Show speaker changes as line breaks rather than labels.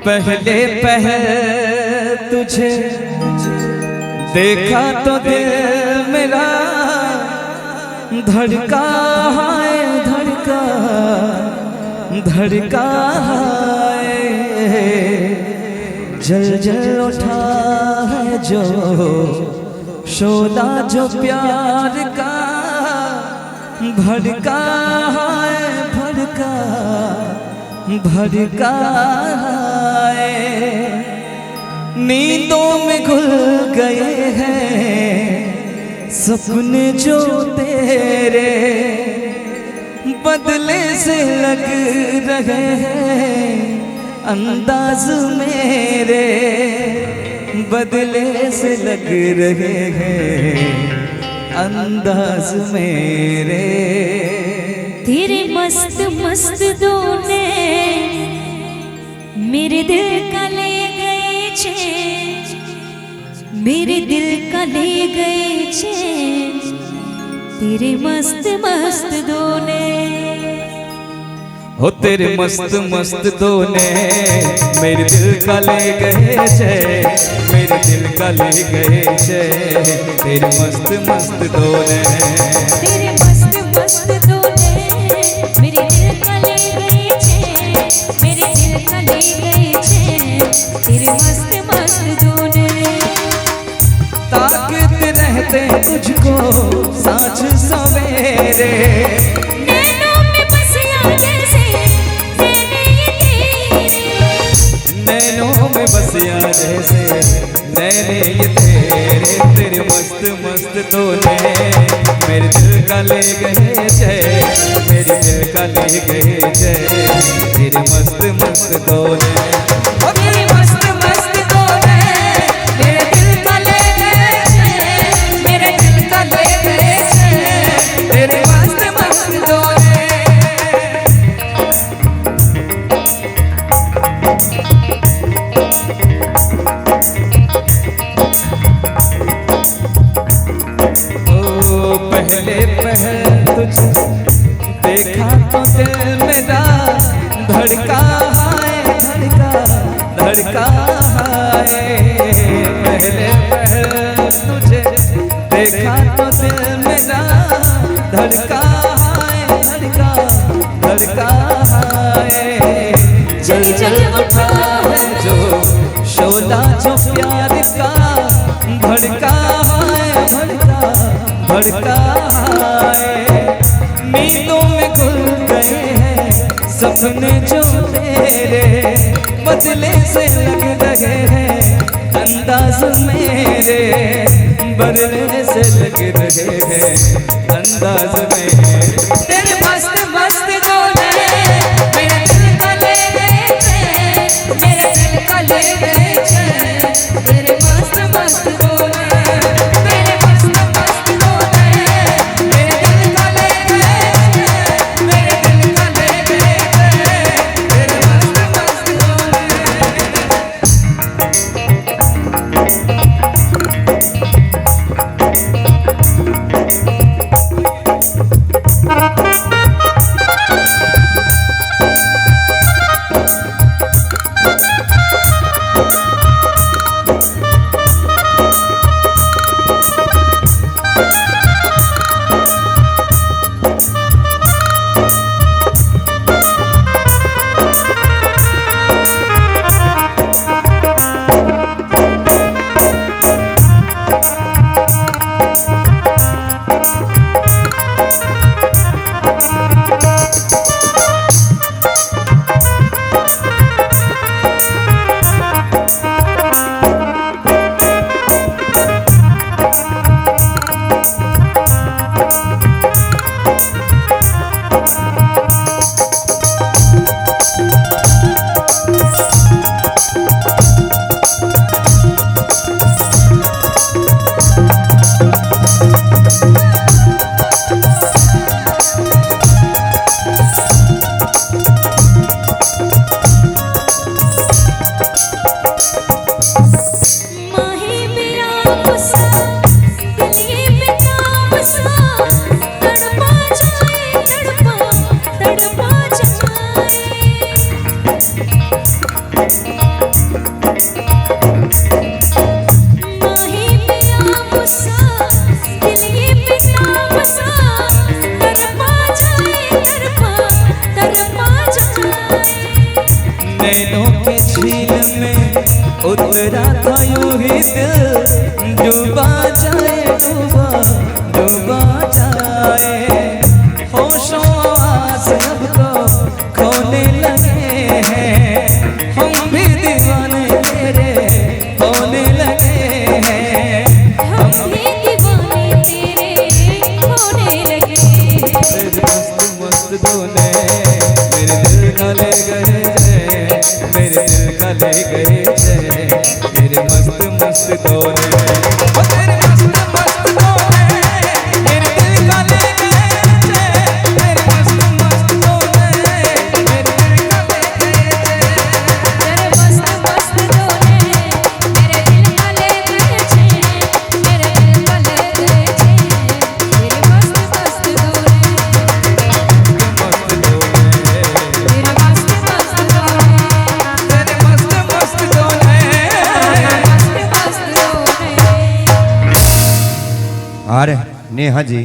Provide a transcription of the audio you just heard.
पहले तुझे देखा तो दिल मेरा धड़का है, धड़का धड़का है। जल जल उठा है जो शोला जो प्यार का भड़का है, भड़का भड़का है। नींदों में घुल गए हैं सपने जो तेरे, बदले से लग रहे हैं अंदाज मेरे, बदले से लग रहे हैं अंदाज मेरे।
तेरे मस्त मस्त दोने मेरे दिल का ले गए चैन, मेरे दिल का ले गए चैन। तेरे मस्त मस्त दोने
हो, तेरे मस्त मस्त दोने मेरे दिल का ले गए चैन, मेरे दिल का ले गए चैन। तेरे मस्त मस्त दोने,
तेरे मस्त मस्त दोने मेरे दिल का ले गए चैन, मेरे दिल का ले गए चैन। तेरे मस्त मस्त दोने
ताकत रहते तुझको साँझ सवेरे,
नैनों में बसिया जैसे नैने ये तेरे,
नैनों में बसिया जैसे नैने ये तेरे। तेरे मस्त मस्त दोने मेरे दिल का ले गए चैन, मेरे दिल का ले गए चैन। तेरे मस्त मस्त दोने, ओ तेरे मस्त मस्त दोने मेरे दिल का ले गए चैन, मेरे दिल का ले गए चैन। तेरे मस्त मस्त दोने। पहले तुझे देखा तो दिल मेरा धड़का है, धड़का धड़का है। पहले तुझे देखा तो दिल मेरा धड़का है, धड़का धड़का है। जल जल उठा है जो शोला जो प्यार का भड़का है, भड़का भड़का है। नींदों में घुल गए हैं सपने जो तेरे, बदले से लग रहे हैं अंदाज मेरे, बदले से लग रहे हैं अंदाज मेरे। तेरे मस्त मस्त दोने मेरे दिल का ले गए चैन, मेरे दिल का ले गए चैन। तेरे मस्त मस्त दोने, तेरे मस्त मस्त दोने मेरे दिल का ले गए चैन, मेरे दिल का ले गए चैन। तेरे मस्त मस्त दोने। नैनों के झील में उतरा था यूं ही दिल, डूबा जाए डूबा जाए। होशों आवाज़ अब तो खोने लगे हैं, हम भी दीवाने तेरे होने लगे हैं।
हम भी दीवाने तेरे होने लगे।
मस्त मस्त दोने मेरे दिल का ले गए जय, मेरे दिल का ले गए जय, मेरे मस्त मस्त दोने। ओ तेरे मस्त मस्त दोने मेरे दिल का ले गए जय, मेरे मस्त मस्त दोने मेरे दिल का ले गए जय।
तेरे मस्त मस्त दोने मेरे दिल का ले गए छे, मेरे दिल का ले गए छे। तेरे मस्त मस्त दोने,
मस्त दोने
तेरे मस्त मस्त दोने,
तेरे मस्त मस्त दोने।
मस्त मस्त दोने।
अरे नेहा जी